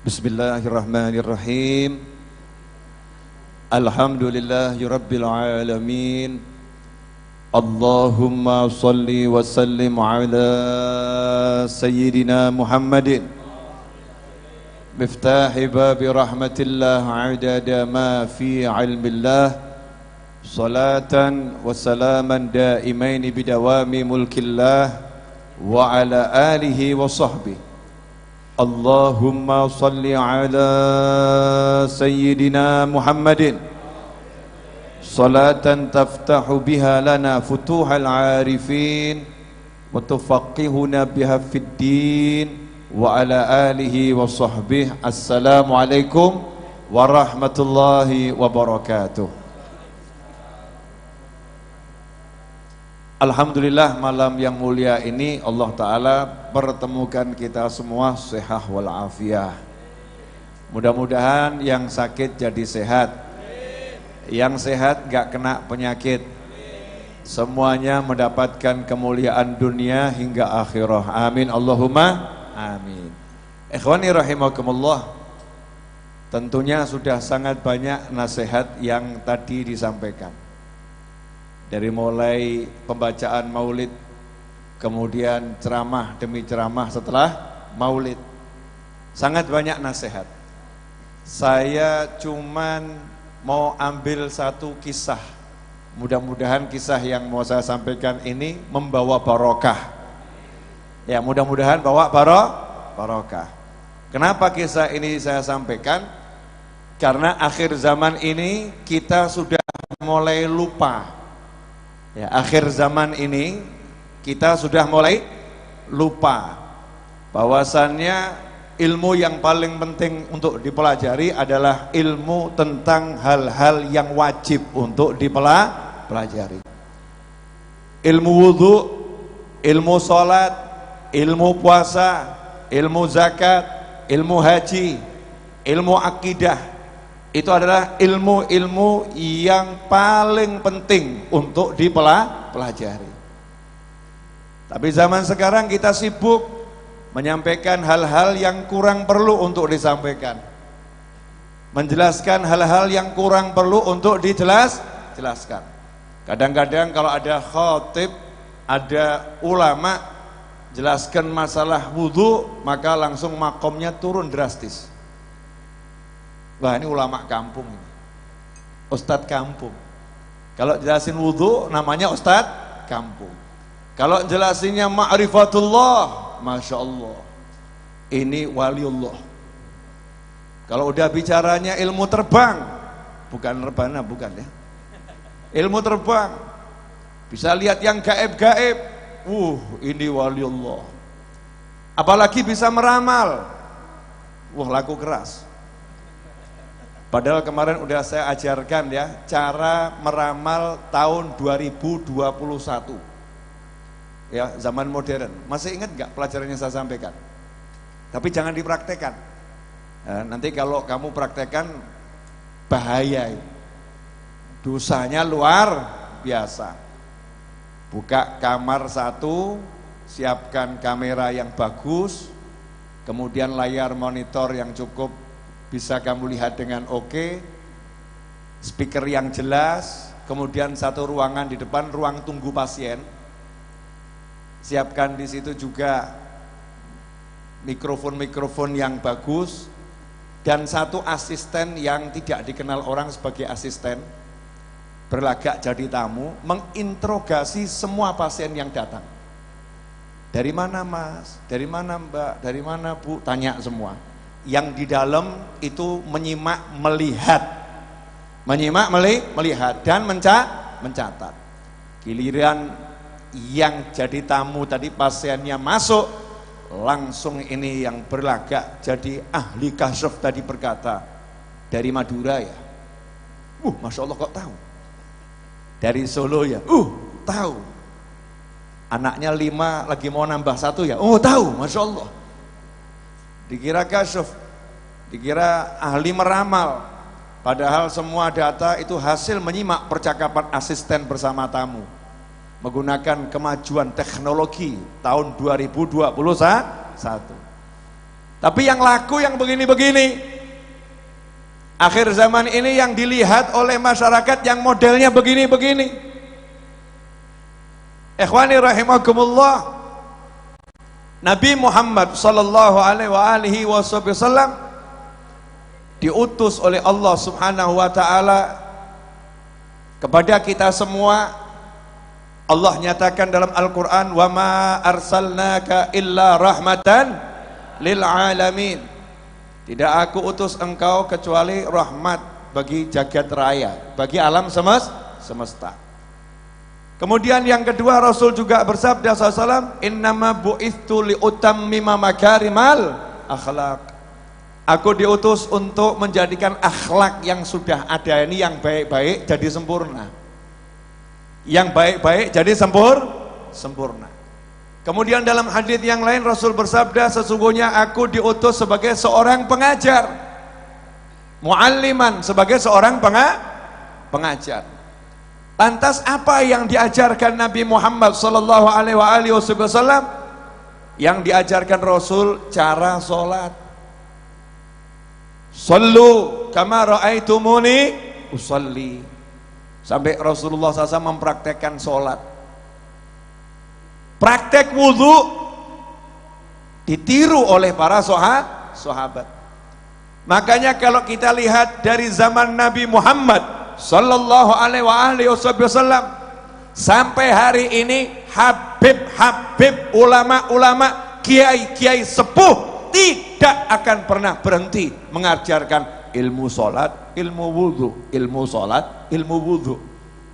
Bismillahirrahmanirrahim. Alhamdulillahi rabbil alamin. Allahumma salli wa sallim ala sayyidina Muhammadin miftahi babi rahmatillah adada ma fi ilmillah, salatan wa salaman daimaini bidawami mulkillah wa ala alihi wa sahbihi. Allahumma salli ala sayyidina Muhammadin salatan taftahu biha lana futuhal arifin wa tufaqihuna biha fid din wa ala alihi wa sahbihi. Assalamualaikum warahmatullahi wabarakatuh. Alhamdulillah, malam yang mulia ini Allah Ta'ala pertemukan kita semua sehat walafiat. Mudah-mudahan yang sakit jadi sehat, yang sehat gak kena penyakit, semuanya mendapatkan kemuliaan dunia hingga akhirah. Amin Allahumma amin. Ikhwani rahimakumullah, tentunya sudah sangat banyak nasihat yang tadi disampaikan. Dari mulai pembacaan maulid, kemudian ceramah demi ceramah setelah maulid, sangat banyak nasihat. Saya cuman mau ambil satu kisah. Mudah-mudahan kisah yang mau saya sampaikan ini membawa barokah. Ya, mudah-mudahan bawa barokah. Kenapa kisah ini saya sampaikan? Karena akhir zaman ini kita sudah mulai lupa. Ya, akhir zaman ini kita sudah mulai lupa bahwasannya ilmu yang paling penting untuk dipelajari adalah ilmu tentang hal-hal yang wajib untuk dipelajari. Ilmu wudhu, ilmu sholat, ilmu puasa, ilmu zakat, ilmu haji, ilmu akidah. Itu adalah ilmu-ilmu yang paling penting untuk dipelajari. Tapi zaman sekarang kita sibuk menyampaikan hal-hal yang kurang perlu untuk disampaikan, menjelaskan hal-hal yang kurang perlu untuk dijelaskan. Kadang-kadang kalau ada khatib, ada ulama jelaskan masalah wudhu, maka langsung makomnya turun drastis. Wah, ini ulama kampung ini, ustadz kampung. Kalau jelasin wudhu namanya ustadz kampung. Kalau jelasinnya ma'rifatullah, masya Allah, ini waliullah. Kalau udah bicaranya ilmu terbang, bukan rebana, bukan ya, ilmu terbang, bisa lihat yang gaib-gaib, ini waliullah. Apalagi bisa meramal, laku keras. Padahal kemarin udah saya ajarkan ya, cara meramal tahun 2021. Ya, zaman modern. Masih ingat gak pelajaran yang saya sampaikan? Tapi jangan dipraktekkan. Nanti kalau kamu praktekkan bahaya. Dosanya luar biasa. Buka kamar satu, siapkan kamera yang bagus, kemudian layar monitor yang cukup bisa kamu lihat dengan oke, speaker yang jelas, kemudian satu ruangan di depan, ruang tunggu pasien. Siapkan di situ juga mikrofon-mikrofon yang bagus dan satu asisten yang tidak dikenal orang sebagai asisten, berlagak jadi tamu, menginterogasi semua pasien yang datang. Dari mana Mas? Dari mana Mbak? Dari mana Bu? Tanya semua. Yang di dalam itu menyimak, melihat dan mencatat. Giliran yang jadi tamu tadi pasiennya masuk, langsung ini yang berlagak jadi ahli kasyaf tadi berkata, Dari Madura ya? Masya Allah kok tahu? Dari Solo ya? Tahu. Anaknya 5 lagi mau nambah 1 ya? Tahu, Masya Allah. Dikira kasyuf, dikira ahli meramal, padahal semua data itu hasil menyimak percakapan asisten bersama tamu menggunakan kemajuan teknologi tahun 2021. Tapi yang laku yang begini-begini, akhir zaman ini yang dilihat oleh masyarakat yang modelnya begini-begini. Ikhwani rahimakumullah, Nabi Muhammad sallallahu alaihi wasallam diutus oleh Allah Subhanahu wa taala kepada kita semua. Allah nyatakan dalam Al-Qur'an, "Wa ma arsalnaka illa rahmatan lil alamin." Tidak aku utus engkau kecuali rahmat bagi jagat raya, bagi alam semesta. Kemudian yang kedua, Rasul juga bersabda SAW, "Innama bu'ithu liutammima makarimal akhlak." Aku diutus untuk menjadikan akhlak yang sudah ada ini, yang baik-baik jadi sempurna. Yang baik-baik jadi sempurna. Kemudian dalam hadis yang lain Rasul bersabda, "Sesungguhnya aku diutus sebagai seorang pengajar." Mualliman, sebagai seorang pengajar. Lantas apa yang diajarkan Nabi Muhammad sallallahu alaihi wasallam? Yang diajarkan Rasul cara sholat. Sallu kama ra'aitumuni usalli. Sampai Rasulullah SAW mempraktekkan sholat. Praktek wudhu ditiru oleh para sahabat. Makanya kalau kita lihat dari zaman Nabi Muhammad sallallahu alaihi wasallam sampai hari ini, habib-habib, ulama-ulama, kiai-kiai sepuh tidak akan pernah berhenti mengajarkan ilmu sholat, ilmu wudhu, ilmu sholat, ilmu wudhu.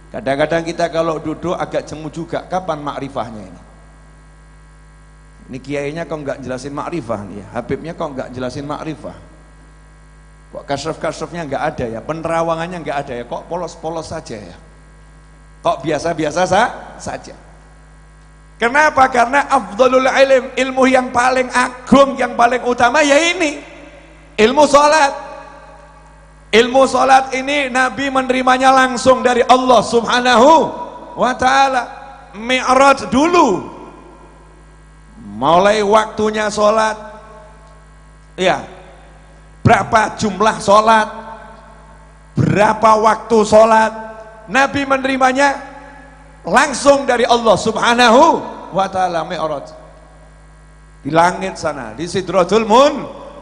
Kadang-kadang kita kalau duduk agak jemu juga, kapan makrifahnya ini? Ini kiainya kok nggak jelasin makrifah nih, habibnya kok nggak jelasin makrifah. Kok kasraf-kasrafnya nggak ada ya, penerawangannya nggak ada ya, kok polos-polos saja ya, kok biasa-biasa saja. Kenapa? Karena afdhalul ilm, ilmu yang paling agung, yang paling utama ya ini, ilmu sholat. Ilmu sholat ini Nabi menerimanya langsung dari Allah Subhanahu wa ta'ala. Mi'raj dulu, mulai waktunya sholat ya, berapa jumlah sholat, berapa waktu sholat, Nabi menerimanya langsung dari Allah Subhanahu wa ta'ala. Mi'raj di langit sana, di Sidratul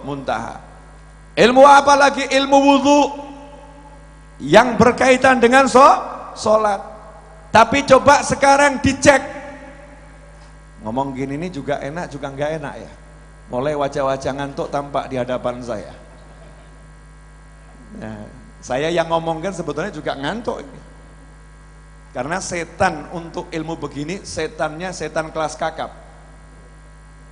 Muntaha. Ilmu apa lagi? Ilmu wudhu yang berkaitan dengan sholat. Tapi coba sekarang dicek, ngomong gini ini juga enak juga nggak enak ya, mulai wajah-wajah ngantuk tampak di hadapan saya. Nah, saya yang ngomong kan sebetulnya juga ngantuk ini. Karena setan untuk ilmu begini, setannya setan kelas kakap,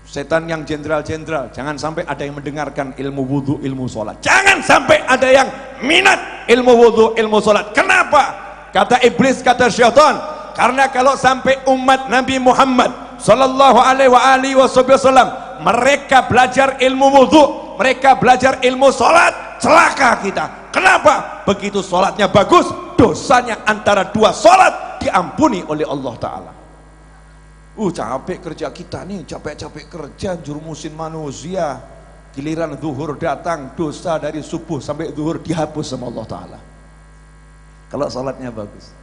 setan yang jenderal-jenderal. Jangan sampai ada yang mendengarkan ilmu wudhu, ilmu sholat. Jangan sampai ada yang minat ilmu wudhu, ilmu sholat. Kenapa? Kata iblis, kata syaitan, karena kalau sampai umat Nabi Muhammad sallallahu alaihi wasallam mereka belajar ilmu wudhu, mereka belajar ilmu sholat, celaka kita. Kenapa? Begitu sholatnya bagus, dosanya antara dua sholat diampuni oleh Allah Ta'ala. Capek kerja kita nih, capek-capek kerja, jurumusin manusia, giliran zuhur datang, dosa dari subuh sampai zuhur dihapus sama Allah Ta'ala kalau sholatnya bagus.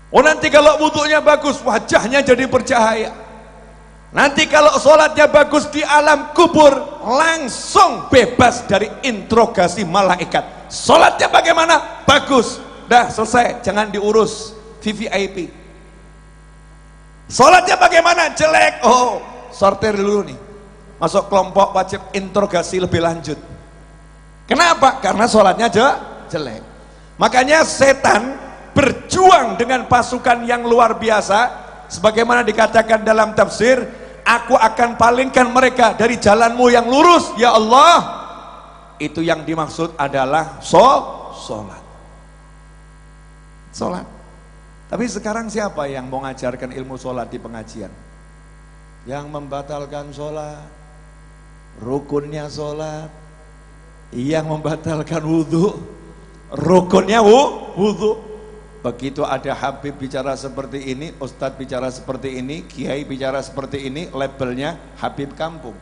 Nanti kalau wudhunya bagus, wajahnya jadi bercahaya. Nanti kalau sholatnya bagus, di alam kubur langsung bebas dari interogasi malaikat. Sholatnya bagaimana? Bagus, dah selesai, jangan diurus VVIP. Sholatnya bagaimana? Jelek, sortir dulu nih, masuk kelompok wajib interogasi lebih lanjut. Kenapa? Karena sholatnya jelek. Makanya setan berjuang dengan pasukan yang luar biasa, sebagaimana dikatakan dalam tafsir, aku akan palingkan mereka dari jalanmu yang lurus ya Allah, itu yang dimaksud adalah sholat. Tapi sekarang siapa yang mau ngajarkan ilmu sholat di pengajian? Yang membatalkan sholat, rukunnya sholat, yang membatalkan wudhu, rukunnya wudhu. Begitu ada Habib bicara seperti ini, Ustadz bicara seperti ini, Kiai bicara seperti ini, labelnya Habib kampung,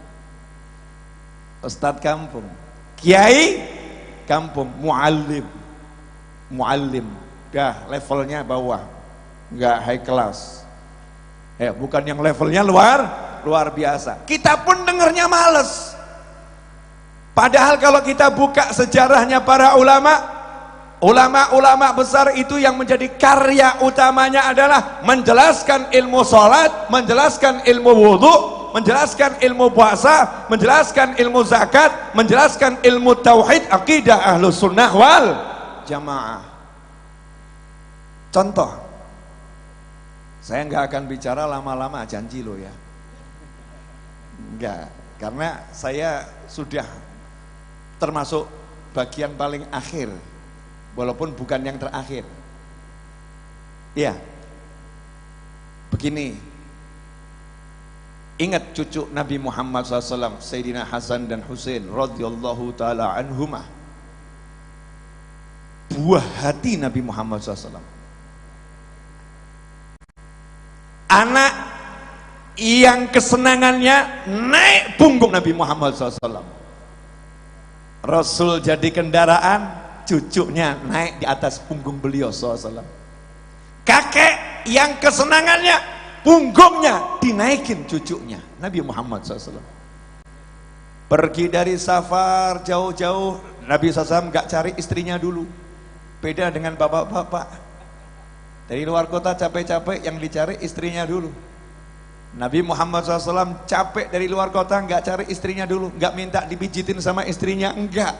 Ustadz kampung, Kiai kampung, muallim, dah levelnya bawah, nggak high class. Bukan yang levelnya luar biasa. Kita pun dengarnya males. Padahal kalau kita buka sejarahnya para ulama besar itu yang menjadi karya utamanya adalah menjelaskan ilmu sholat, menjelaskan ilmu wudhu, menjelaskan ilmu puasa, menjelaskan ilmu zakat, menjelaskan ilmu tauhid, akidah ahlus sunnah wal jamaah. Contoh, saya nggak akan bicara lama-lama, janji lo ya, nggak, karena saya sudah termasuk bagian paling akhir, walaupun bukan yang terakhir. Ya, begini, ingat cucu Nabi Muhammad SAW, Sayyidina Hasan dan Husain radhiyallahu taala anhumah, buah hati Nabi Muhammad SAW, anak yang kesenangannya naik punggung Nabi Muhammad SAW. Rasul jadi kendaraan, cucunya naik di atas punggung beliau SAW. Kakek yang kesenangannya punggungnya dinaikin cucunya Nabi Muhammad SAW. Pergi dari safar jauh-jauh, Nabi SAW gak cari istrinya dulu. Beda dengan bapak-bapak, dari luar kota capek-capek, yang dicari istrinya dulu. Nabi Muhammad SAW capek dari luar kota, nggak cari istrinya dulu, nggak minta dipijitin sama istrinya, enggak.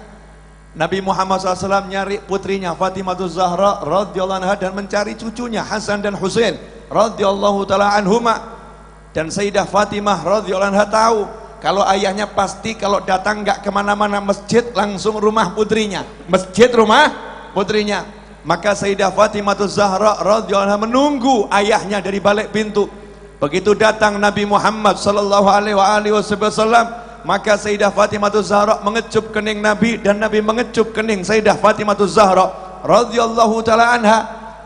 Nabi Muhammad SAW nyari putrinya Fatimah Zahra radhiyallahu anha dan mencari cucunya Hasan dan Husain radhiyallahu taala anhuma. Dan Sayyidah Fatimah radhiyallahu anha tahu kalau ayahnya pasti kalau datang nggak kemana-mana masjid, langsung rumah putrinya, masjid rumah putrinya. Maka Sayyidah Fatimah Zahra radhiyallahu anha menunggu ayahnya dari balik pintu. Begitu datang Nabi Muhammad sallallahu alaihi wasallam, maka Sayyidah Fatimah Zahra mengecup kening Nabi dan Nabi mengecup kening Sayyidah Fatimah Zahra radhiyallahu taala anha.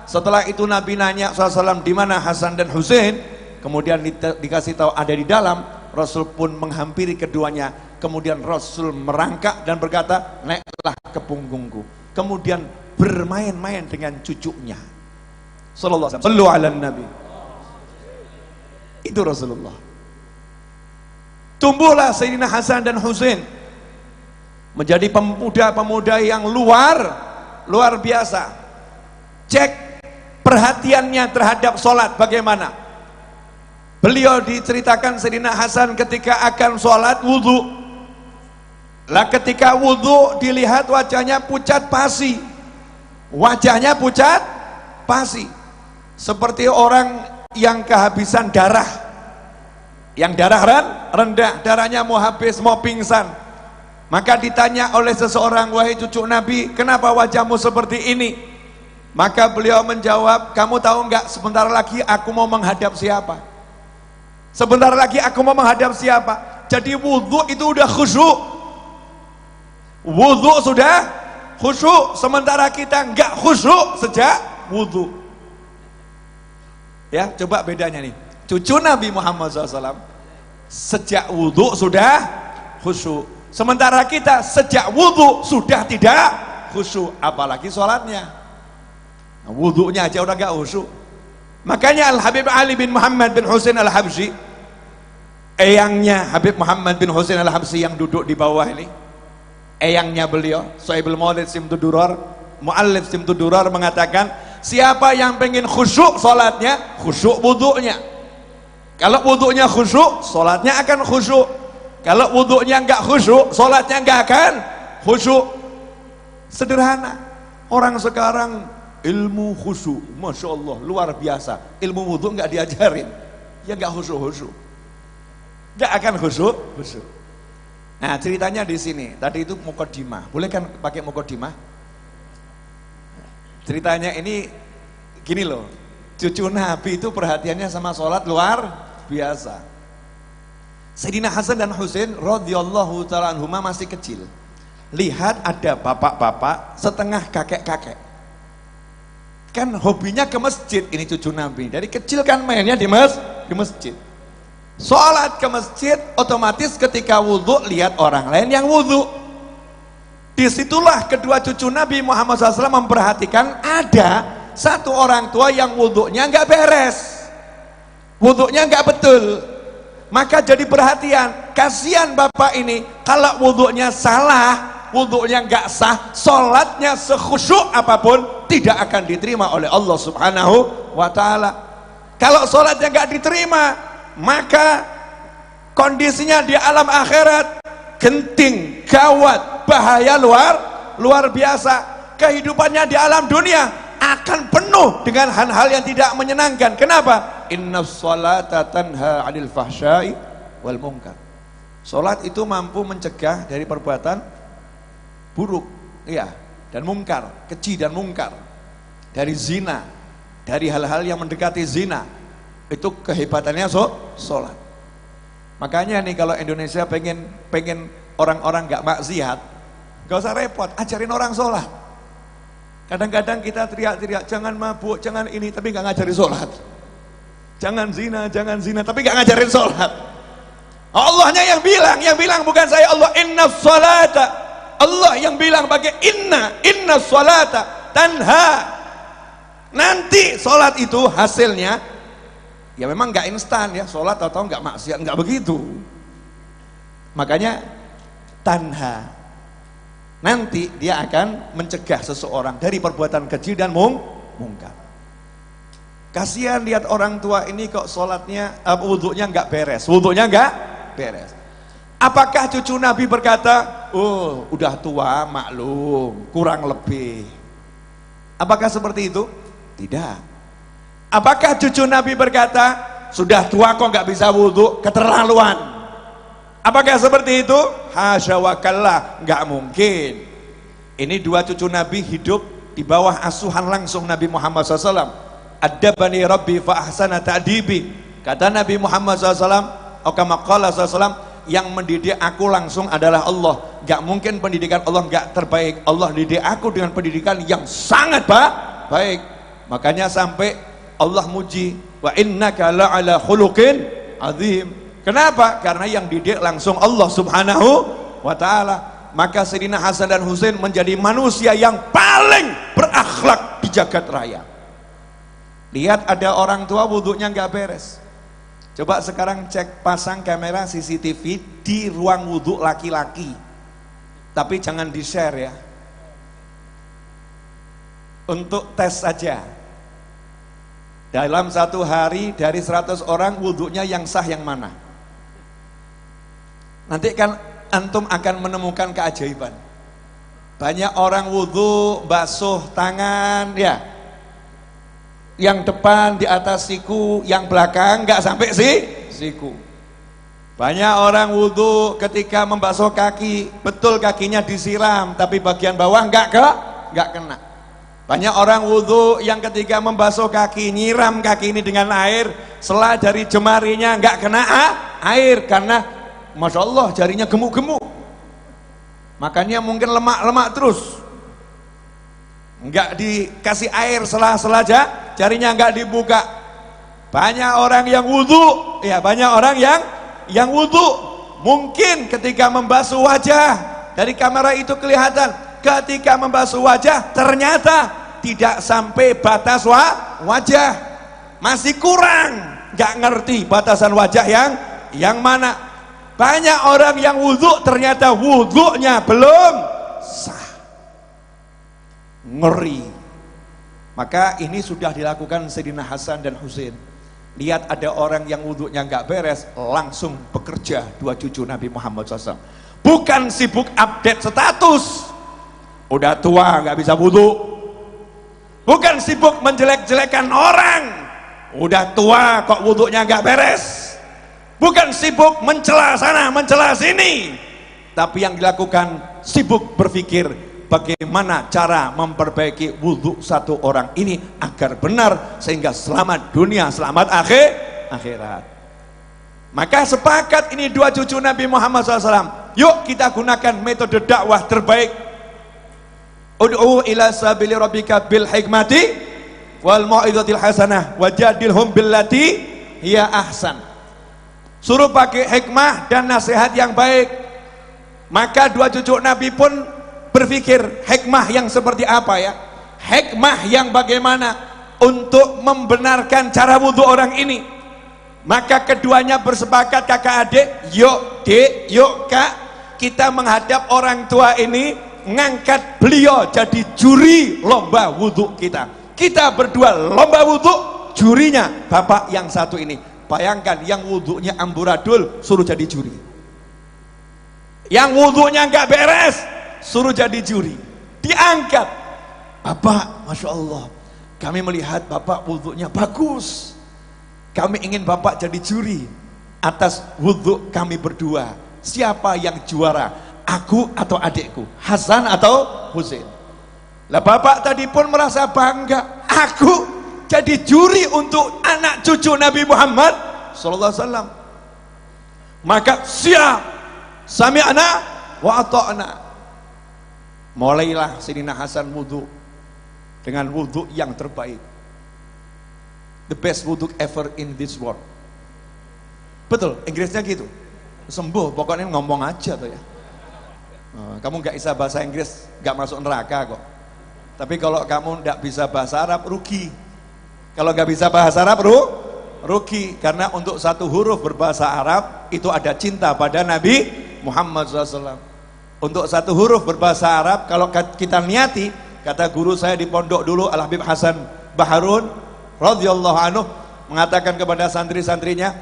Setelah itu Nabi nanya SAW, di mana Hasan dan Husain? Kemudian dikasih tahu ada di dalam. Rasul pun menghampiri keduanya. Kemudian Rasul merangkak dan berkata, naiklah ke punggungku. Kemudian bermain-main dengan cucunya. Sallallahu alaihi wasallam. Sallu ala Nabi. Itu Rasulullah. Tumbuhlah Sayyidina Hasan dan Husain menjadi pemuda-pemuda yang luar biasa. Cek perhatiannya terhadap sholat bagaimana. Beliau diceritakan Sayyidina Hasan ketika akan sholat wudhu. Lah ketika wudhu dilihat wajahnya pucat pasi. Wajahnya pucat pasi. Seperti orang yang kehabisan darah, yang darah rendah, darahnya mau habis, mau pingsan. Maka ditanya oleh seseorang, wahai cucu Nabi, kenapa wajahmu seperti ini? Maka beliau menjawab, kamu tahu enggak, sebentar lagi aku mau menghadap siapa? Sebentar lagi aku mau menghadap siapa? Jadi wudhu itu udah khusyuk, wudhu sudah khusyuk, sementara kita enggak khusyuk sejak wudhu. Ya, coba bedanya nih. Cucu Nabi Muhammad SAW sejak wudhu sudah khusyuk, sementara kita sejak wudhu sudah tidak khusyuk, apalagi sholatnya. Wudhunya aja udah gak khusyuk. Makanya Al-Habib Ali bin Muhammad bin Husain Al-Habsyi, eyangnya Habib Muhammad bin Husain Al-Habsyi yang duduk di bawah ini, eyangnya beliau, Sahibul Maulid Simtud Durar, Muallif Simtud Durar mengatakan, siapa yang pengen khusyuk sholatnya, khusyuk wudhunya. Kalau wudhunya khusyuk, sholatnya akan khusyuk. Kalau wudhunya enggak khusyuk, sholatnya enggak akan khusyuk. Sederhana. Orang sekarang ilmu khusyuk, Masya Allah, luar biasa. Ilmu wudhu enggak diajarin, ya enggak khusyuk-khusyuk, enggak akan khusyuk. Nah ceritanya di sini. Tadi itu mukodimah. Boleh kan pakai mukodimah? Ceritanya ini gini loh. Cucu Nabi itu perhatiannya sama sholat luar biasa. Sayyidina Hasan dan Husain radhiyallahu ta'ala anhuma masih kecil. Lihat ada bapak-bapak setengah kakek-kakek. Kan hobinya ke masjid, ini cucu Nabi. Dari kecil kan mainnya di masjid. Sholat ke masjid, otomatis ketika wudhu lihat orang lain yang wudhu. Disitulah kedua cucu Nabi Muhammad SAW memperhatikan ada satu orang tua yang wudhunya nggak beres, wudhunya nggak betul. Maka jadi perhatian, kasihan bapak ini kalau wudhunya salah, wudhunya nggak sah, sholatnya sekhusyuk apapun tidak akan diterima oleh Allah Subhanahu wa ta'ala. Kalau sholatnya nggak diterima, maka kondisinya di alam akhirat genting, gawat, bahaya luar biasa. Kehidupannya di alam dunia akan penuh dengan hal-hal yang tidak menyenangkan. Kenapa? Innas sholata tanha 'anil fahsya'i wal munkar. Salat itu mampu mencegah dari perbuatan buruk, iya, dan mungkar, keji dan mungkar. Dari zina, dari hal-hal yang mendekati zina. Itu kehebatannya salat. Makanya nih kalau Indonesia pengen orang-orang nggak maksiat, nggak usah repot, ajarin orang sholat. Kadang-kadang kita teriak-teriak, jangan mabuk, jangan ini, tapi nggak ngajarin sholat. Jangan zina, tapi nggak ngajarin sholat. Allahnya yang bilang bukan saya. Allah, inna sholata. Allah yang bilang pakai inna sholata tanha. Nanti sholat itu hasilnya ya memang nggak instan ya, sholat atau nggak maksiat, nggak begitu. Makanya tanha, nanti dia akan mencegah seseorang dari perbuatan keji dan mungkar. Kasihan lihat orang tua ini kok sholatnya, wudhunya nggak beres, Apakah cucu Nabi berkata, oh udah tua maklum, kurang lebih? Apakah seperti itu? Tidak. Apakah cucu Nabi berkata, sudah tua kok nggak bisa wudhu, keterlaluan? Apakah seperti itu? Hasya wa kalla, nggak mungkin. Ini dua cucu Nabi hidup di bawah asuhan langsung Nabi Muhammad SAW. Adabani Rabbi fa ahsana ta'dibi. Kata Nabi Muhammad SAW, kama qala SAW, yang mendidik aku langsung adalah Allah. Nggak mungkin pendidikan Allah nggak terbaik. Allah didik aku dengan pendidikan yang sangat baik. Makanya sampai Allah muji, wa innaka la'ala khuluqin azim. Kenapa? Karena yang didik langsung Allah Subhanahu wa ta'ala. Maka Sayyidina Hasan dan Husain menjadi manusia yang paling berakhlak di jagat raya. Lihat ada orang tua wudhunya nggak beres. Coba sekarang cek, pasang kamera CCTV di ruang wudhu laki-laki. Tapi jangan di-share ya. Untuk tes saja. Dalam satu hari dari 100 orang wudhunya yang sah yang mana? Nanti kan antum akan menemukan keajaiban. Banyak orang wudhu basuh tangan ya, yang depan di atas siku, yang belakang nggak sampai siku. Banyak orang wudhu ketika membasuh kaki, betul kakinya disiram tapi bagian bawah nggak kena. Banyak orang wudhu yang ketika membasuh kaki, nyiram kaki ini dengan air, selah dari jemarinya nggak kena air karena Masya Allah jarinya gemuk-gemuk. Makanya mungkin lemak-lemak terus, nggak dikasih air selah-selah jarinya nggak dibuka. Banyak orang yang wudhu, ya banyak orang yang wudhu mungkin ketika membasuh wajah, dari kamera itu kelihatan. Ketika membasuh wajah ternyata tidak sampai batas wajah, masih kurang, nggak ngerti batasan wajah yang mana. Banyak orang yang wudhu ternyata wudhunya belum sah, ngeri. Maka ini sudah dilakukan Sayyidina Hasan dan Husain. Lihat ada orang yang wudhunya nggak beres, langsung bekerja dua cucu Nabi Muhammad SAW. Bukan sibuk update status, udah tua nggak bisa wudhu. Bukan sibuk menjelek-jelekan orang, udah tua kok wudhunya nggak beres. Bukan sibuk mencela sana mencela sini, tapi yang dilakukan sibuk berpikir bagaimana cara memperbaiki wudhu satu orang ini agar benar sehingga selamat dunia, selamat akhirat. Maka sepakat ini dua cucu Nabi Muhammad SAW. Yuk kita gunakan metode dakwah terbaik. Ud'u ila sabili rabbika bil hikmati wal mau'izatil hasanah wajadilhum billati hiya ahsan. Suruh pakai hikmah dan nasihat yang baik. Maka dua cucu Nabi pun berpikir hikmah yang seperti apa ya? Hikmah yang bagaimana untuk membenarkan cara wudhu orang ini. Maka keduanya bersepakat kakak adik, yuk dek, yuk kak, kita menghadap orang tua ini, ngangkat beliau jadi juri lomba wudhu kita. Kita berdua lomba wudhu, jurinya bapak yang satu ini. Bayangkan yang wudhunya amburadul suruh jadi juri, yang wudhunya nggak beres suruh jadi juri. Diangkat, bapak, masya Allah, kami melihat bapak wudhunya bagus, kami ingin bapak jadi juri atas wudhu kami berdua. Siapa yang juara, aku atau adikku, Hasan atau Husain? Lah bapak tadi pun merasa bangga, aku jadi juri untuk anak cucu Nabi Muhammad sallallahu alaihi wasallam. Maka siap, sami'na wa ata'na. Mulailah Sayyidina Hasan wudhu dengan wudhu yang terbaik, the best wudhu ever in this world. Betul, Inggrisnya gitu. Sembuh, pokoknya ngomong aja tuh ya. Kamu nggak bisa bahasa Inggris, nggak masuk neraka kok. Tapi kalau kamu nggak bisa bahasa Arab, rugi. Kalau nggak bisa bahasa Arab, rugi. Karena untuk satu huruf berbahasa Arab itu ada cinta pada Nabi Muhammad SAW. Untuk satu huruf berbahasa Arab, kalau kita niati, kata guru saya di pondok dulu, Al Habib Hasan Baharun radhiyallahu anhu, mengatakan kepada santri-santrinya,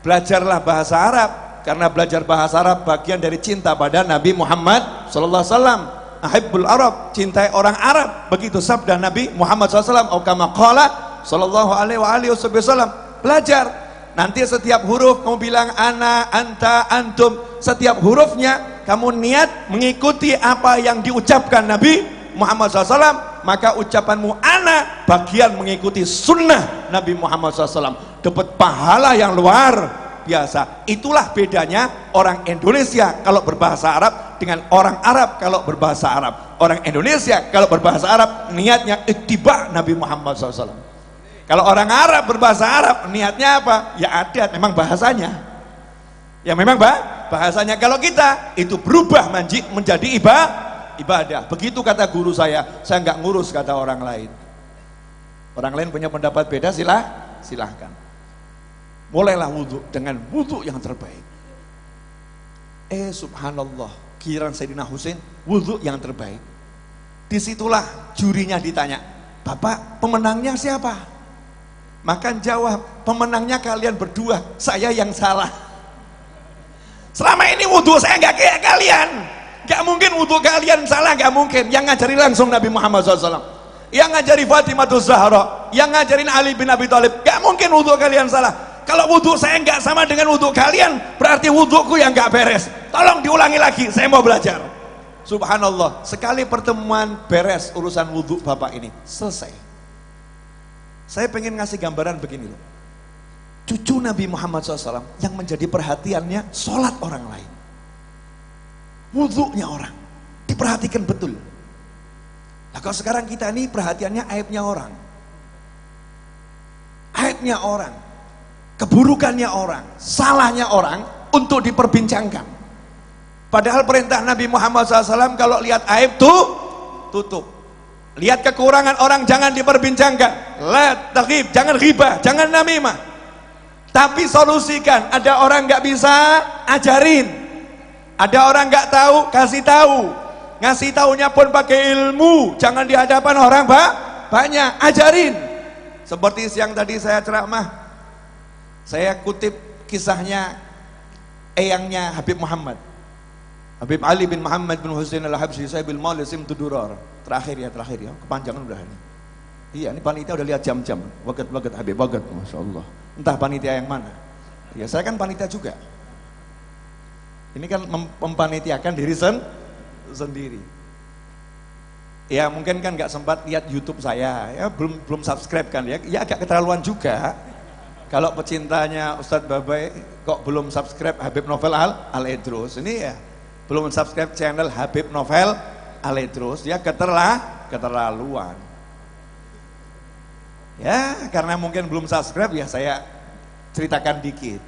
belajarlah bahasa Arab, karena belajar bahasa Arab bagian dari cinta pada Nabi Muhammad SAW. Ahibbul Arab, cintai orang Arab, begitu sabda Nabi Muhammad SAW. Atau kama qala sallallahu alaihi wasallam. Belajar, nanti setiap huruf kamu bilang ana, anta, antum. Setiap hurufnya kamu niat mengikuti apa yang diucapkan Nabi Muhammad SAW, maka ucapanmu ana bagian mengikuti sunnah Nabi Muhammad SAW. Dapat pahala yang luar biasa. Itulah bedanya orang Indonesia kalau berbahasa Arab dengan orang Arab kalau berbahasa Arab. Orang Indonesia kalau berbahasa Arab niatnya ittiba Nabi Muhammad SAW. Kalau orang Arab berbahasa Arab niatnya apa? Ya adat, memang bahasanya. Ya memang bahasanya. Kalau kita itu berubah menjadi ibadah. Begitu kata guru saya nggak ngurus kata orang lain. Orang lain punya pendapat beda, silahkan. Mulailah wudhu dengan wudhu yang terbaik. Subhanallah, giliran Sayyidina Husain wudhu yang terbaik. Disitulah jurinya ditanya, bapak pemenangnya siapa? Maka jawab, pemenangnya kalian berdua, saya yang salah. Selama ini wudhu saya nggak kayak kalian, nggak mungkin wudhu kalian salah, nggak mungkin. Yang ngajari langsung Nabi Muhammad SAW, yang ngajari Fatimah Zahra, yang ngajarin Ali bin Abi Thalib, nggak mungkin wudhu kalian salah. Kalau wudhu saya nggak sama dengan wudhu kalian, berarti wudhuku yang nggak beres. Tolong diulangi lagi, saya mau belajar. Subhanallah, sekali pertemuan beres urusan wudhu bapak ini, selesai. Saya pengen ngasih gambaran begini loh. Cucu Nabi Muhammad SAW yang menjadi perhatiannya sholat orang lain, wudhunya orang, diperhatikan betul. Nah kalau sekarang kita ini perhatiannya aibnya orang, keburukannya orang, salahnya orang untuk diperbincangkan. Padahal perintah Nabi Muhammad SAW kalau lihat aib tuh tutup, lihat kekurangan orang jangan diperbincangkan, la taghib, jangan ghibah, jangan namimah, tapi solusikan. Ada orang nggak bisa, ajarin. Ada orang nggak tahu, kasih tahu. Ngasih taunya pun pakai ilmu, jangan di hadapan orang banyak, ajarin. Seperti siang tadi saya ceramah, saya kutip kisahnya eyangnya Habib Muhammad, Habib Ali bin Muhammad bin Husain al-Habsyi Sahibil Maulisim Tudurar. Terakhir ya, kepanjangan udah ini. Iya, ini panitia udah lihat jam-jam. Wagat Habib, wagat, masya Allah. Entah panitia yang mana. Ya saya kan panitia juga. Ini kan mempanitiakan diri sendiri. Ya mungkin kan nggak sempat lihat YouTube saya, ya belum subscribe kan ya, ya agak keterlaluan juga. Kalau pecintanya Ustadz Babai kok belum subscribe Habib Novel Al-Idrus, ini ya belum subscribe channel Habib Novel Al-Idrus, ya keterlaluan. Ya karena mungkin belum subscribe ya saya ceritakan dikit.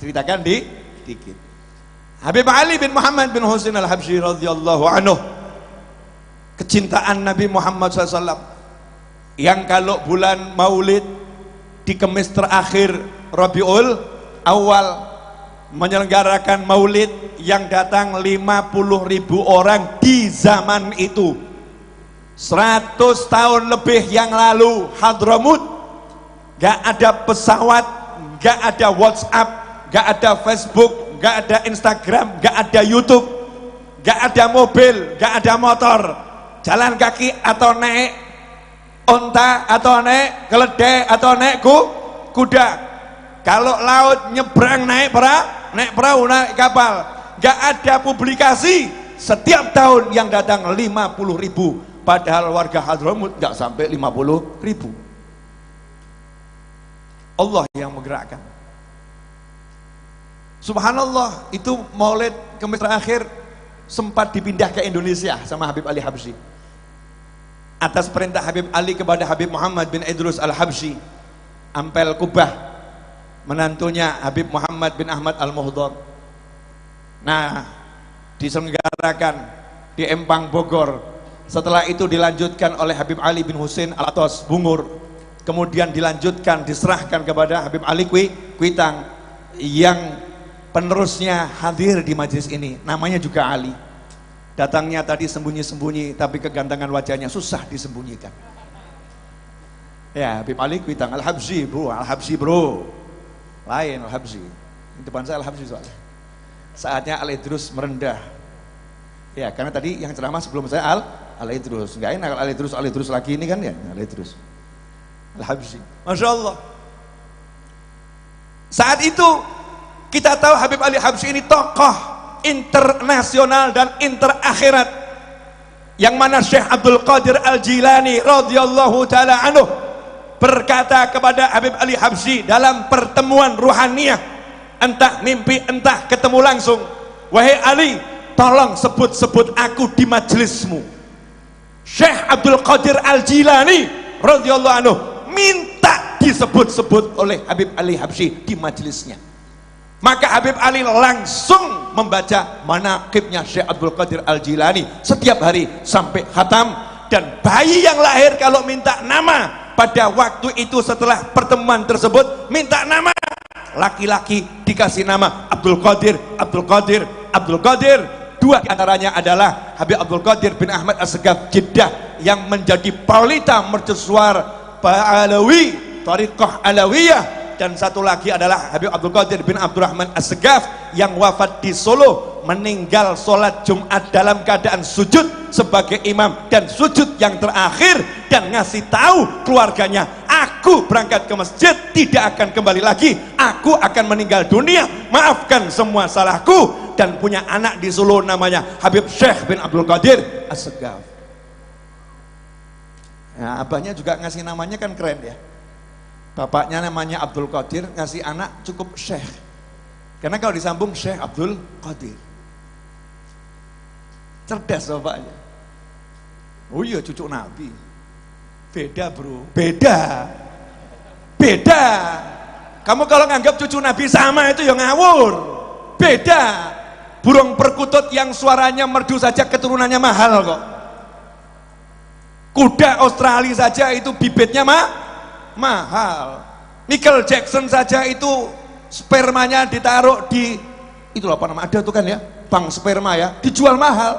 Habib Ali bin Muhammad bin Husain Al-Habsyi radhiyallahu anhu, kecintaan Nabi Muhammad SAW, yang kalau bulan Maulid di Kemis terakhir Rabiul Awal menyelenggarakan Maulid yang datang 50.000 orang di zaman itu. 100 tahun lebih yang lalu Hadramut, gak ada pesawat, gak ada WhatsApp, gak ada Facebook, gak ada Instagram, gak ada YouTube, gak ada mobil, gak ada motor, jalan kaki atau naik onta atau naik keledai atau naik kuda. Kalau laut nyebrang naik perahu, naik kapal. Gak ada publikasi. Setiap tahun yang datang 50.000, padahal warga Hadramut gak sampai 50.000. Allah yang menggerakkan. Subhanallah, itu Maulid Kemis terakhir sempat dipindah ke Indonesia sama Habib Ali Habsyi. Atas perintah Habib Ali kepada Habib Muhammad bin Idrus Al-Habsyi, Ampel Kubah, menantunya Habib Muhammad bin Ahmad Al-Muhdar. Nah, diselenggarakan di Empang Bogor. Setelah itu dilanjutkan oleh Habib Ali bin Husain Al-Atos Bungur. Kemudian dilanjutkan, diserahkan kepada Habib Ali Kuitang, yang penerusnya hadir di majelis ini. Namanya juga Ali. Datangnya tadi sembunyi-sembunyi, tapi kegantengan wajahnya susah disembunyikan. Ya, Habib Ali Kuitang Al-Habsyi bro. Lain Al-Habsyi. Di depan saya Al-Habsyi soalnya. Saatnya Al-Idrus merendah. Ya, karena tadi yang ceramah sebelum saya Al-Idrus. Enggak enak Al-Idrus lagi ini kan ya, Al-Idrus. Al-Habsyi. Masya Allah. Saat itu kita tahu Habib Ali Habsyi ini tokoh internasional dan interakhirat, yang mana Syekh Abdul Qadir Al-Jilani radhiyallahu taala anhu berkata kepada Habib Ali Habsyi dalam pertemuan ruhaniyah, entah mimpi entah ketemu langsung, wahai Ali, tolong sebut-sebut aku di majelismu. Syekh Abdul Qadir Al-Jilani radhiyallahu anhu minta disebut-sebut oleh Habib Ali Habsyi di majelisnya. Maka Habib Ali langsung membaca manaqibnya Syekh Abdul Qadir Al-Jilani setiap hari sampai khatam. Dan bayi yang lahir kalau minta nama pada waktu itu setelah pertemuan tersebut, minta nama laki-laki dikasih nama Abdul Qadir. Dua diantaranya adalah Habib Abdul Qadir bin Ahmad As-Segaf Jeddah, yang menjadi paulita mercusuar Alawi, Thariqah Alawiyah. Dan satu lagi adalah Habib Abdul Qadir bin Abdurrahman As-Segaf, yang wafat di Solo, meninggal sholat Jumat dalam keadaan sujud sebagai imam, dan sujud yang terakhir, dan ngasih tahu keluarganya, aku berangkat ke masjid tidak akan kembali lagi, aku akan meninggal dunia, maafkan semua salahku. Dan punya anak di Solo namanya Habib Syekh bin Abdul Qadir As-Segaf. Nah, abahnya juga ngasih namanya kan keren ya. Bapaknya namanya Abdul Qadir, ngasih anak cukup Syekh, karena kalau disambung Syekh Abdul Qadir. Cerdas bapaknya. Oh iya, cucu Nabi. Beda bro, beda. Kamu kalau nganggap cucu Nabi sama itu ya ngawur. Beda. Burung perkutut yang suaranya merdu saja keturunannya mahal kok. Kuda Australia saja itu bibitnya mahal. Michael Jackson saja itu spermanya ditaruh di itulah apa nama, ada tuh kan ya, bank sperma ya, dijual mahal.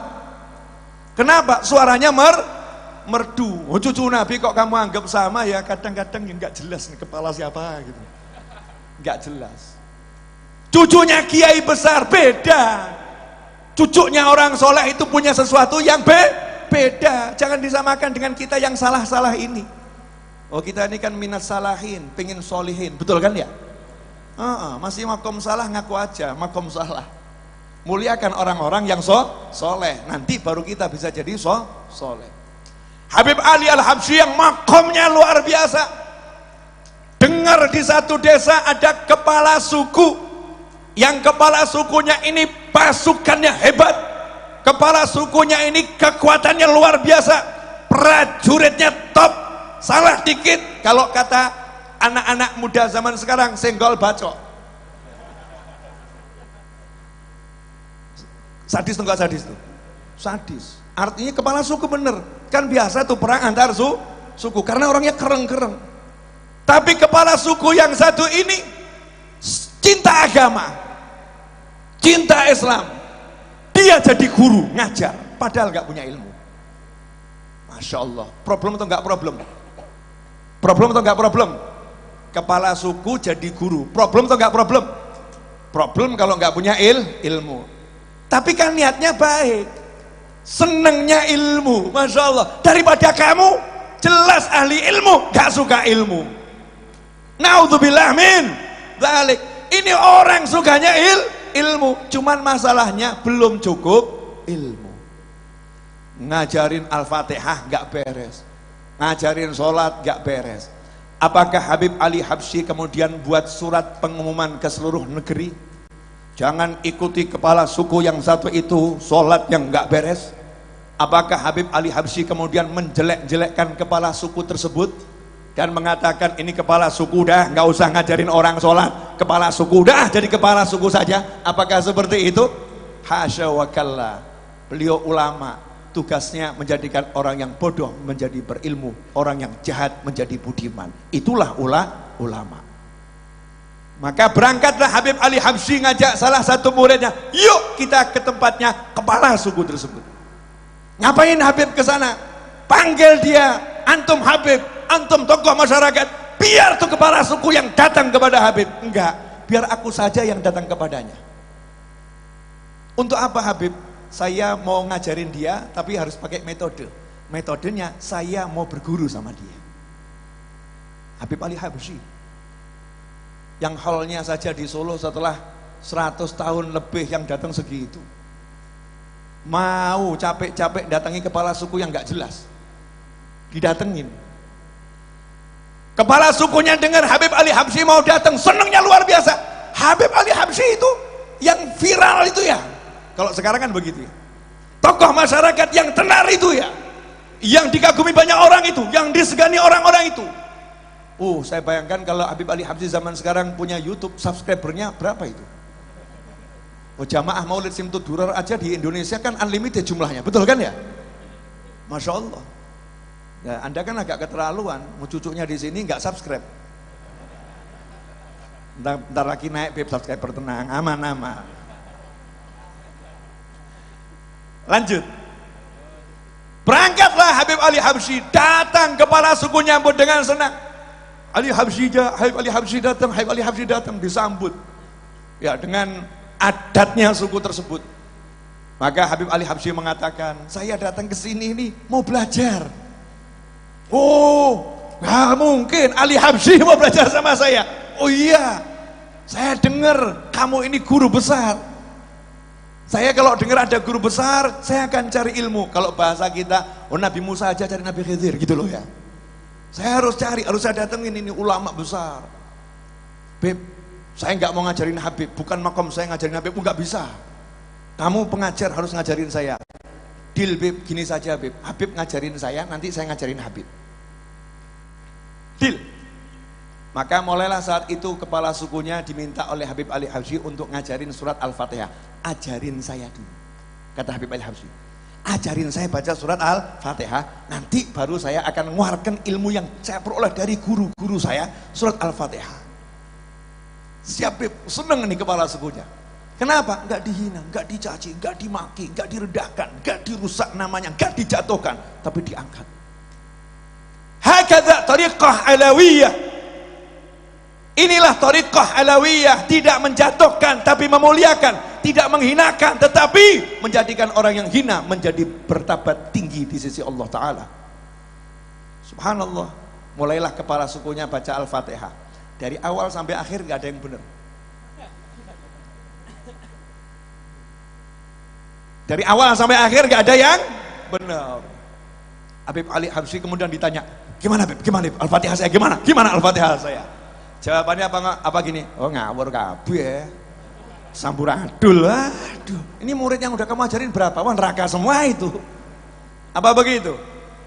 Kenapa? Suaranya merdu. Oh, cucu Nabi kok kamu anggap sama ya, kadang-kadang ya nggak jelas nih kepala siapa gitu, nggak jelas. Cucunya kiai besar beda, cucunya orang soleh itu punya sesuatu yang beda. Jangan disamakan dengan kita yang salah-salah ini. Oh, kita ini kan minat salahin, pengen solihin, betul kan ya? Masih makom salah ngaku aja, makom salah. Muliakan orang-orang yang soleh, nanti baru kita bisa jadi soleh. Habib Ali Al-Habsyi yang makomnya luar biasa. Dengar di satu desa ada kepala suku, yang kepala sukunya ini pasukannya hebat, kepala sukunya ini kekuatannya luar biasa, prajuritnya top, salah dikit kalau kata anak-anak muda zaman sekarang senggol bacok. Sadis tuh, nggak sadis tuh? Sadis. Artinya kepala suku bener. Kan biasa tuh perang antar suku karena orangnya kereng-kereng. Tapi kepala suku yang satu ini cinta agama, cinta Islam. Dia jadi guru ngajar, padahal nggak punya ilmu. Masya Allah. Problem atau nggak problem? Problem atau nggak problem? Kepala suku jadi guru. Problem atau nggak problem? Problem kalau nggak punya ilmu. Tapi kan niatnya baik, senengnya ilmu, Masya Allah. Daripada kamu jelas ahli ilmu gak suka ilmu, naudzubillah min dzalik. Ini orang sukanya ilmu, cuman masalahnya belum cukup ilmu. Ngajarin Al-Fatihah gak beres, ngajarin sholat gak beres. Apakah Habib Ali Habsyi kemudian buat surat pengumuman ke seluruh negeri? Jangan ikuti kepala suku yang satu itu sholat yang nggak beres. Apakah Habib Ali Habsyi kemudian menjelek-jelekkan kepala suku tersebut dan mengatakan ini kepala suku dah nggak usah ngajarin orang sholat, kepala suku dah jadi kepala suku saja? Apakah seperti itu? Hasya wa kalla. Beliau ulama, tugasnya menjadikan orang yang bodoh menjadi berilmu, orang yang jahat menjadi budiman. Itulah ulama. Maka berangkatlah Habib Ali Habsyi ngajak salah satu muridnya, yuk kita ke tempatnya kepala suku tersebut. Ngapain Habib ke sana? Panggil dia, antum Habib, antum tokoh masyarakat, biar tuh kepala suku yang datang kepada Habib. Enggak, biar aku saja yang datang kepadanya. Untuk apa Habib? Saya mau ngajarin dia, tapi harus pakai metode. Metodenya saya mau berguru sama dia. Habib Ali Habsyi yang hallnya saja di Solo setelah 100 tahun lebih yang datang segitu, mau capek-capek datangi kepala suku yang gak jelas, didatengin. Kepala sukunya dengar Habib Ali Habsyi mau datang, senengnya luar biasa. Habib Ali Habsyi itu yang viral itu ya, kalau sekarang kan begitu ya, tokoh masyarakat yang tenar itu ya, yang dikagumi banyak orang itu, yang disegani orang-orang itu. Saya bayangkan kalau Habib Ali Habsyi zaman sekarang punya YouTube, subscribernya berapa itu? Jamaah Maulid Simtud Durar aja di Indonesia kan unlimited jumlahnya, betul kan ya? Masya Allah. Ya, Anda kan agak keterlaluan, mau cucunya di sini nggak subscribe. Ntar lagi naik Beb subscriber, tenang, aman-aman. Lanjut. Berangkatlah Habib Ali Habsyi, datang kepala suku nyambut dengan senang. Habib Ali Habsyi datang disambut ya dengan adatnya suku tersebut. Maka Habib Ali Habsyi mengatakan, saya datang ke sini ini mau belajar. Nggak mungkin Ali Habsyi mau belajar sama saya. Oh iya, saya dengar kamu ini guru besar. Saya kalau dengar ada guru besar, saya akan cari ilmu. Kalau bahasa kita, Nabi Musa aja cari Nabi Khidir gitu loh ya. Saya harus cari, harus saya datengin ini ulama besar. Beb, saya nggak mau ngajarin Habib, bukan makom saya ngajarin Habib, nggak bisa. Kamu pengajar harus ngajarin saya. Deal Beb, gini saja Beb, Habib ngajarin saya, nanti saya ngajarin Habib. Deal. Maka mulailah saat itu kepala sukunya diminta oleh Habib Ali Habsyi untuk ngajarin surat Al-Fatihah. Ajarin saya dulu, kata Habib Ali Habsyi. Ajarin saya baca surat Al-Fatihah, nanti baru saya akan mengeluarkan ilmu yang saya peroleh dari guru-guru saya, surat Al-Fatihah. Siap Beb, seneng nih kepala sukunya. Kenapa? Enggak dihina, enggak dicaci, enggak dimaki, enggak direndahkan, enggak dirusak namanya, enggak dijatuhkan, tapi diangkat. Hakadha tariqah alawiyah. Inilah tariqah alawiyah, tidak menjatuhkan tapi memuliakan. Tidak menghinakan tetapi menjadikan orang yang hina menjadi bertabat tinggi di sisi Allah Ta'ala. Subhanallah. Mulailah kepala sukunya baca Al-Fatihah, dari awal sampai akhir gak ada yang benar. Dari awal sampai akhir gak ada yang benar. Habib Ali Habsyi kemudian ditanya, gimana Habib? Gimana Habib? Al-Fatihah saya gimana? Gimana Al-Fatihah saya? Jawabannya apa gini? Oh ngawur kabeh. Samburadul. Aduh, ini murid yang udah kamu ajarin berapa? Wah neraka semua itu. Apa begitu?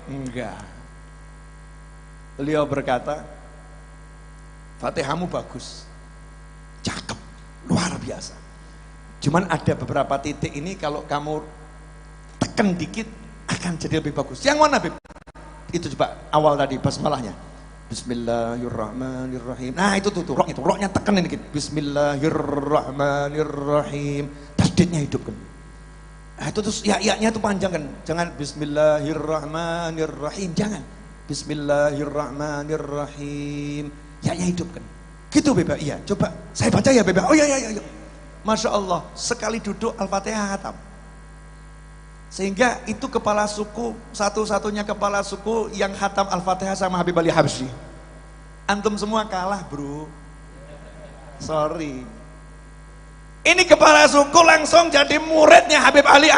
Enggak. Beliau berkata, Fatihahmu bagus, cakep, luar biasa. Cuman ada beberapa titik ini kalau kamu tekan dikit akan jadi lebih bagus. Yang mana Bib? Itu coba awal tadi basmalahnya. Bismillahirrahmanirrahim. Nah itu tuh roknya tekan dikit. Bismillahirrahmanirrahim. Tasdidnya hidupkan. Nah itu terus ya-nya itu panjang kan. Jangan Bismillahirrahmanirrahim. Jangan. Bismillahirrahmanirrahim. Ya-nya hidupkan. Gitu Beb. Iya. Coba saya baca ya Beb. Oh iya. Masya Allah, sekali duduk Al-Fatihah khatam. Sehingga itu kepala suku, satu-satunya kepala suku yang khatam Al-Fatihah sama Habib Ali Habsyi. Antum semua kalah bro. Sorry. Ini kepala suku langsung jadi muridnya Habib Ali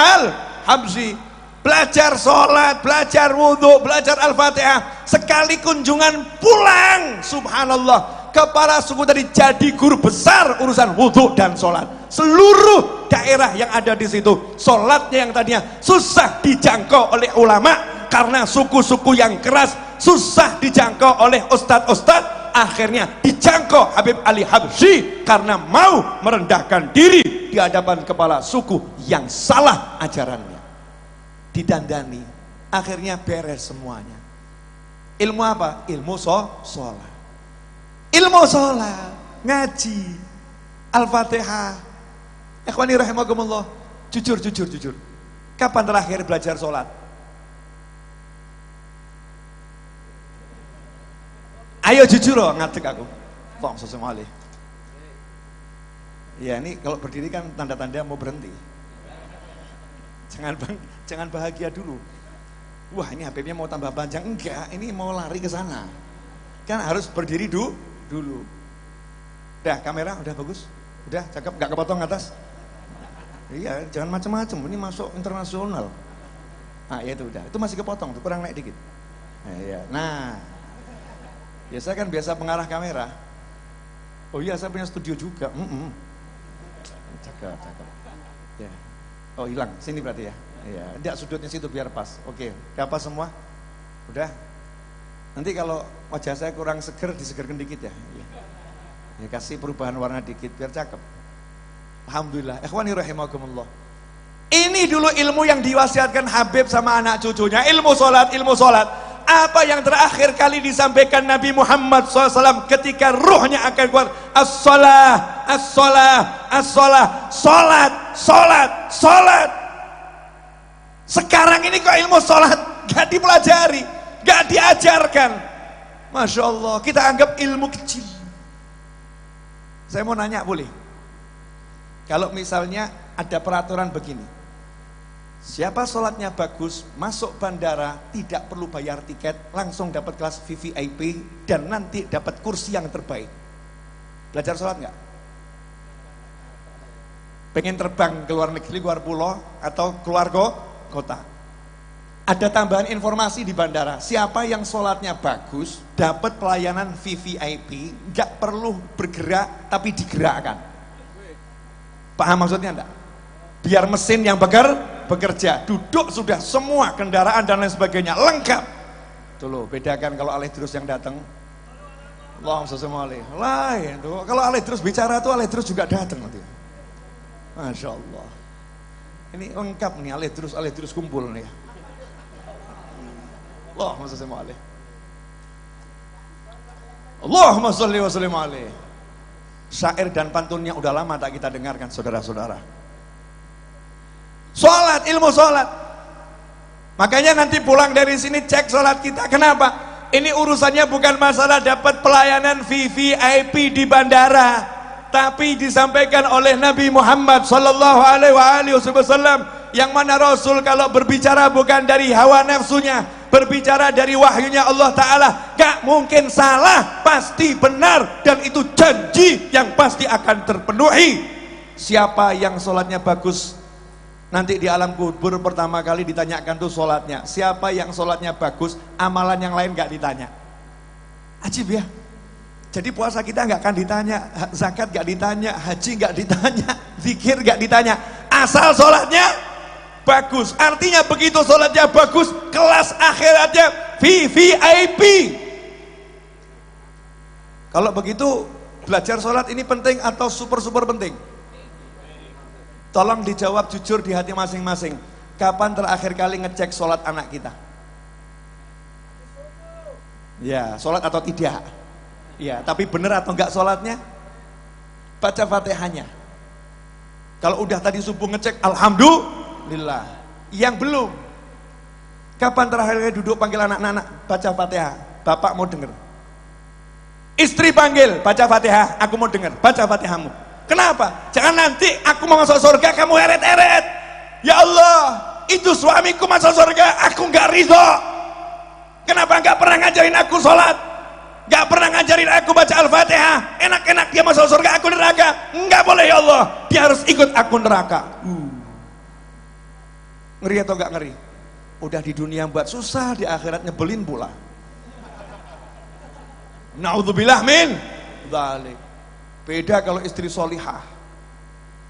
Habsyi. Belajar sholat, belajar wudhu, belajar Al-Fatihah. Sekali kunjungan pulang, subhanallah. Kepala suku tadi jadi guru besar urusan wudhu dan sholat. Seluruh daerah yang ada di situ, sholatnya yang tadinya susah dijangkau oleh ulama karena suku-suku yang keras, susah dijangkau oleh ustadz-ustadz, akhirnya dijangkau Habib Ali Habsyi karena mau merendahkan diri di hadapan kepala suku yang salah ajarannya. Didandani, akhirnya beres semuanya. Ilmu apa? Ilmu sholat. Ilmu sholat, ngaji, Al-Fatihah. Ikhwani rahimakumullah, jujur. Kapan terakhir belajar sholat? Ayo jujur loh, ngadeg aku. Tong sesemali. Ya ini kalau berdiri kan tanda-tanda mau berhenti. Jangan bahagia dulu. Wah ini HPnya mau tambah panjang, enggak, ini mau lari ke sana. Kan harus berdiri dulu. Udah kamera udah bagus, udah cakep, nggak kepotong atas. Iya, jangan macam-macam, ini masuk internasional. Nah ya itu udah, itu masih kepotong, tuh kurang naik dikit. Nah, iya. Nah, ya saya kan biasa pengarah kamera. Oh iya saya punya studio juga. Cakep. Ya. Oh hilang, sini berarti ya. Iya, enggak sudutnya situ biar pas. Oke, udah pas semua? Udah. Nanti kalau wajah saya kurang seger, disegerkan dikit ya. Ya kasih perubahan warna dikit biar cakep. Alhamdulillah. Ikhwani rahimakumullah. Ini dulu ilmu yang diwasiatkan Habib sama anak cucunya, ilmu sholat. Apa yang terakhir kali disampaikan Nabi Muhammad SAW ketika ruhnya akan keluar? Sholat. Sekarang ini kok ilmu sholat gak dipelajari, gak diajarkan. Masya Allah, kita anggap ilmu kecil. Saya mau nanya boleh? Kalau misalnya ada peraturan begini, siapa sholatnya bagus, masuk bandara, tidak perlu bayar tiket, langsung dapat kelas VVIP, dan nanti dapat kursi yang terbaik. Belajar sholat nggak? Pengen terbang ke luar negeri, luar pulau, atau keluar kota? Ada tambahan informasi di bandara, siapa yang sholatnya bagus, dapat pelayanan VVIP, nggak perlu bergerak, tapi digerakkan. Paham maksudnya enggak? Biar mesin yang bekerja, duduk sudah semua kendaraan dan lain sebagainya lengkap. Tuh loh, bedakan kalau alih terus yang datang. Allahumma sholli alaihi. Lain tuh. Kalau alih terus bicara tuh alih terus juga datang nanti. Masya Allah. Ini lengkap nih alih terus kumpul nih. Allahumma sholli alaihi. Allahumma sholli wa sallim alaihi. Syair dan pantunnya udah lama tak kita dengarkan saudara-saudara. Sholat, ilmu sholat. Makanya nanti pulang dari sini cek sholat kita. Kenapa? Ini urusannya bukan masalah dapat pelayanan VVIP di bandara, tapi disampaikan oleh Nabi Muhammad sallallahu alaihi wasallam, yang mana Rasul kalau berbicara bukan dari hawa nafsunya, berbicara dari wahyunya Allah Ta'ala, gak mungkin salah, pasti benar, dan itu janji yang pasti akan terpenuhi. Siapa yang sholatnya bagus, Nanti di alam kubur pertama kali ditanyakan tuh sholatnya. Siapa yang sholatnya bagus, amalan yang lain gak ditanya. Ajib ya. Jadi puasa kita gak akan ditanya, zakat gak ditanya, haji gak ditanya, zikir gak ditanya. Asal sholatnya bagus. Artinya begitu sholatnya bagus, kelas akhiratnya VIP. Kalau begitu belajar sholat ini penting atau super penting? Tolong dijawab jujur di hati masing-masing. Kapan terakhir kali ngecek sholat anak kita? Ya, sholat atau tidak? Ya, tapi benar atau enggak sholatnya? Baca Fatihahnya. Kalau udah tadi subuh ngecek, alhamdulillah. Yang belum, kapan terakhir kali duduk panggil anak-anak baca Fatihah? Bapak mau denger. Istri panggil, baca Fatihah, aku mau denger, baca Fatihahmu. Kenapa? Jangan nanti aku mau masuk surga kamu eret-eret. Ya Allah, itu suamiku masuk surga, aku nggak ridho. Kenapa nggak pernah ngajarin aku sholat? Nggak pernah ngajarin aku baca Al-Fatihah. Enak-enak dia masuk surga, aku neraka. Nggak boleh ya Allah, dia harus ikut aku neraka. Ngeri atau nggak ngeri? Udah di dunia buat susah, di akhirat nyebelin pula. Naudzubillah min dzalik. Beda kalau istri solihah.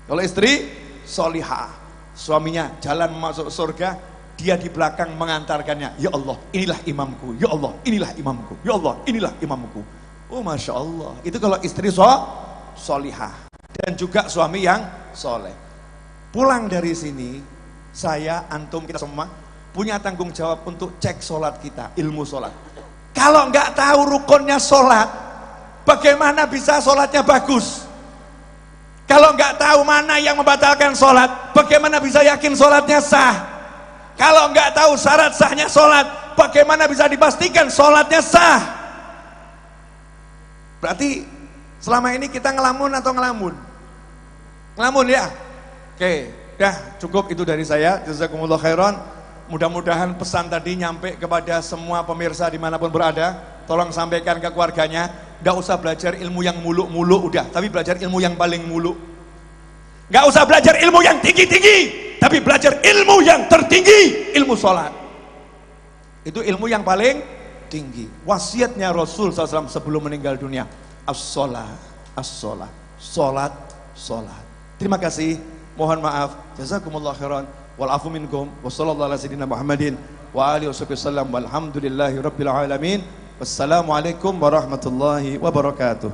Kalau istri solihah, suaminya jalan masuk surga, dia di belakang mengantarkannya. Ya Allah, inilah imamku. Ya Allah, inilah imamku. Ya Allah, inilah imamku. Oh Masya Allah. Itu kalau istri solihah. Dan juga suami yang soleh. Pulang dari sini, saya, antum, kita semua punya tanggung jawab untuk cek sholat kita, ilmu sholat. Kalau nggak tahu rukunnya sholat, bagaimana bisa sholatnya bagus? Kalau nggak tahu mana yang membatalkan sholat, bagaimana bisa yakin sholatnya sah? Kalau nggak tahu syarat sahnya sholat, bagaimana bisa dipastikan sholatnya sah? Berarti selama ini kita ngelamun atau ngelamun? Ngelamun ya? Oke, dah cukup itu dari saya. Jazakumullah khairan. Mudah-mudahan pesan tadi nyampe kepada semua pemirsa dimanapun berada. Tolong sampaikan ke keluarganya. Gak usah belajar ilmu yang muluk-muluk udah, tapi belajar ilmu yang paling muluk. Gak usah belajar ilmu yang tinggi-tinggi, tapi belajar ilmu yang tertinggi, ilmu sholat. Itu ilmu yang paling tinggi. Wasiatnya Rasul SAW sebelum meninggal dunia, as-sholat, as-sholat, sholat, sholat. Terima kasih, mohon maaf, jazakumullah khairan, wal afu minkum, wa sallallahu ala sayyidina Muhammadin wa alihi wasallam, walhamdulillahi rabbil alamin. Wassalamualaikum warahmatullahi wabarakatuh.